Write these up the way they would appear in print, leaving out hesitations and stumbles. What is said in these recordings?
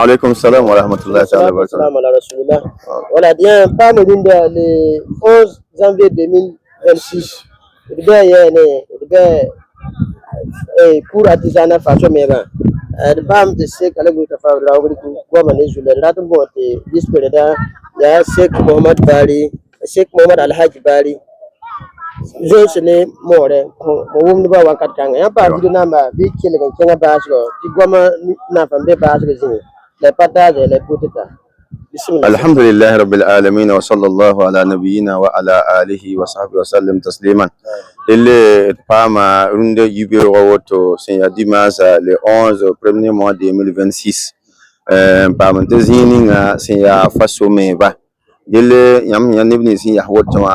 Alaikum salam wa rahmatullahi wa barakatuh. Salam ala Rasulullah. Voilà, bien, pas le le 11 janvier 2026. Pour artisanat façon mera. De bam de sek ala guta fa rawri ku goma ne zula ratum bote dispereda ya Sheikh Muhammad Bari, Sheikh Muhammad Alhaji Bari. Je sene more mo wum ba wakat kanga ya pa video namba bi kile kan kenga basro ti goma na fambe basro zini le pataje le putita. Bismillah. Alhamdulillah rabbil alamin wa sallallahu ala nabiyyina wa ala alihi wa sahbihi wa sallam tasliman. Le pama runde yubiro woto sin ya dimanche le 11 premier mois 2026. Pama tezini nga sin ya faso meba. Le yam ya nibni sin ya woto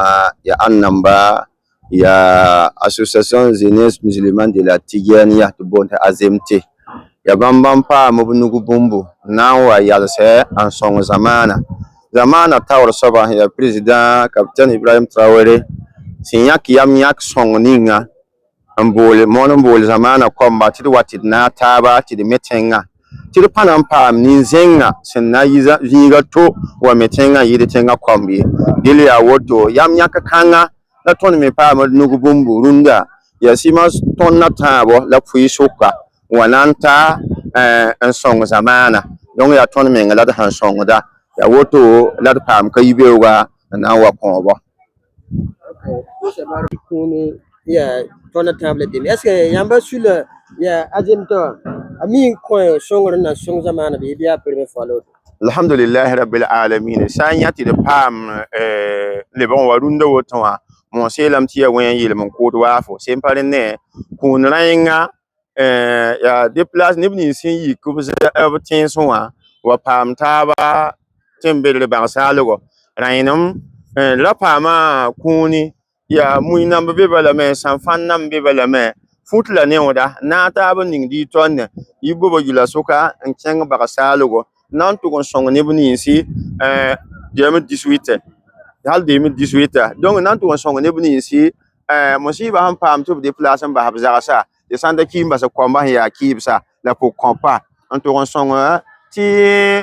ya annamba ya association jeunesse musulmane de la Tigania to bonta azemte. Ya bambam pa mabnugu bumbu nawa yalse an song zamana tawr soba ya president captain Ibrahim Traoré sinyak yam yak song ninga ambole monambole zamana komba ti watid na taba ti de metenga ti de panam pam ni zenga senna yiga to wa metenga yide tenga kombi dile ya woto yam yak kanga na ton me pa nugu bumbu runda ya simas ton na tabo la pui soka wananta en song zamana donc ya ton me ngala da song da ya woto la pam kayibewa na wa konbo. Ya ton table dim. Est-ce que yamba sur le ya azimto ami coin songor na song zamana bi biya première fois l'autre. Alhamdulillah rabbil alamin sanyati de pam le bon warunda woto wa mon selam ti ya wen yele mon ko wa fo sempare ne kun ranga ya de place ne bni sin yi ku ze everything so wa pam taba tembele ba salogo rainum la pama kuni ya muina be bala me sanfan nam be bala me futla ne oda na taba ning di tonne yibo bo yula soka en keng ba salogo nan to kon song ne bni si 2018 hal 2018 donc nan to kon song ne bni si musiba han pam to de place ba habza sa de sanda kimba sa komba ya kibsa la po kompa an to kon song ti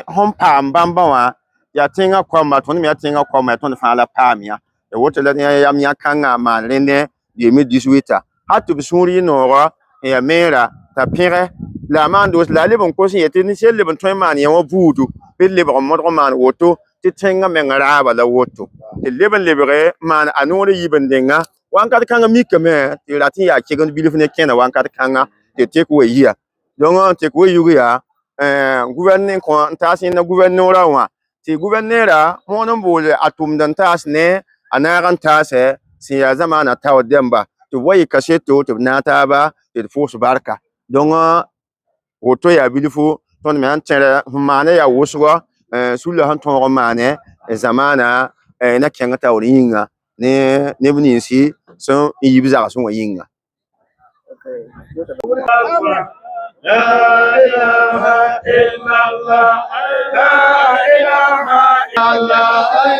hom pam bamba wa ya tinga komba to ni ya tinga komba to fa la pam ya e woto la ya mi kanga ma lende 2018 hatu bisuri no ya mera ta pire la mandos la le bon ko sin yete ni sel le bon to man ya wo budu pe le bon mo man woto ti tinga me ngara ba la woto ti le ben le man anore yiben denga wan kat kanga mikame ti lati ya kegon bilifne kena wan kat kanga te take away ya donc take away yugo ya gouverneur ko tasin na gouverneur wa ti gouverneur mo non bole atum dan tas ne anaran tase si ya zamana taw demba to wayi kaseto to nata ba ti force barka donc woto ya bilifu ton me antere mane ya woswa sulle han ton mane zamana na kenga tawringa ne bni si so yibiza so yinga. لا إله إلا الله لا إله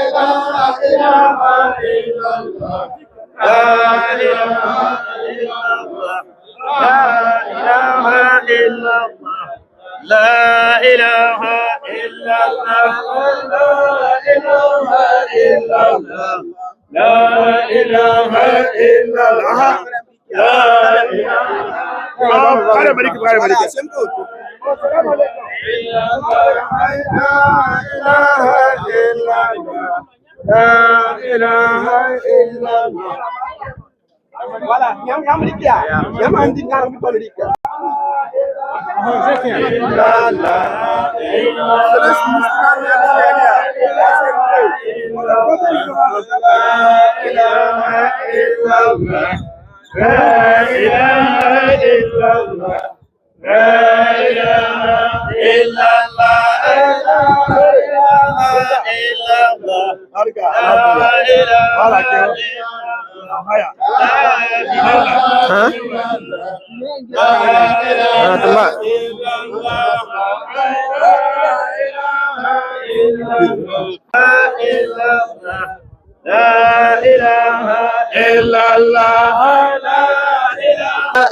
إلا الله لا إله إلا الله لا إله إلا الله لا إله إلا الله لا إله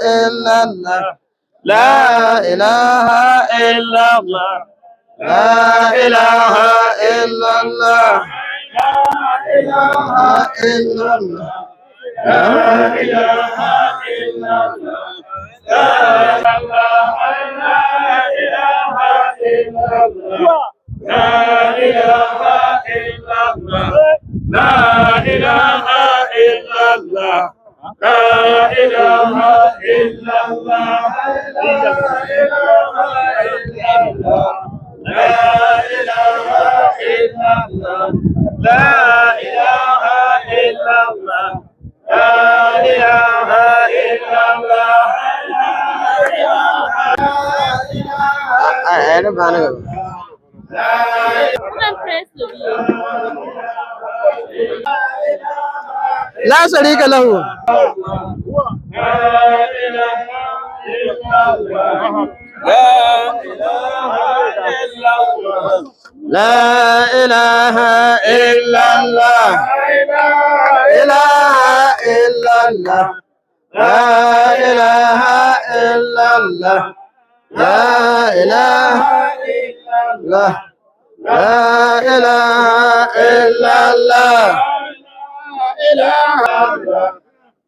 إلا الله لا إله إلا الله لا إله إلا الله لا إله إلا الله لا إله إلا الله لا إله إلا الله لا إله إلا الله لا إله إلا الله لا إله إلا الله لا إله إلا الله لا إله إلا الله لا إله إلا الله أنا بانه لا شريك له لا إله إلا الله لا إله إلا الله لا إله إلا الله لا إله إلا الله لا إله إلا الله لا إله إلا الله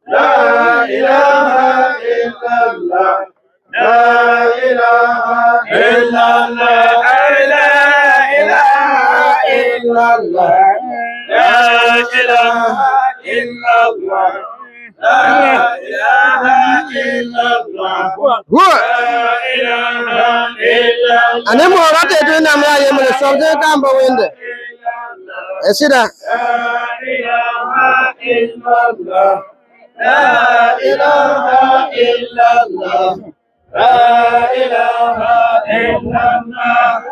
لا إله إلا الله لا إله إلا الله لا إله إلا الله لا إله إلا الله لا إله إلا الله أنا مرات أدري ما يعمل سودا كم بوينده أسيدا لا إله إلا الله لا إله إلا الله لا إله إلا الله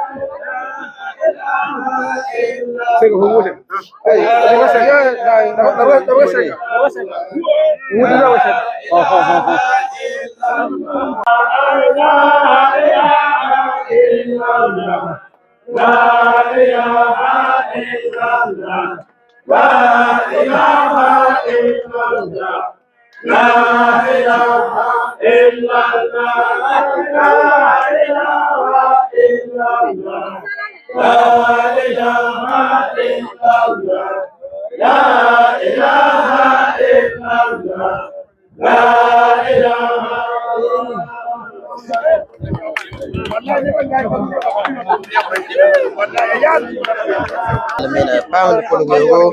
Lamina pound ko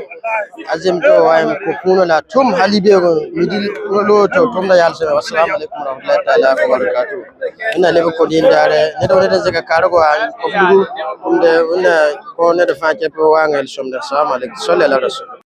azim to wayam ko kuno la tum halibe go midil lo to tum da yalse assalamu alaikum warahmatullahi ta'ala wa barakatuh ina lebe ko din dare ne do ne zaka karo ko an ko fudu tum de una ko ne da fa ke po wangal som da assalamu alaikum sallallahu alaihi wasallam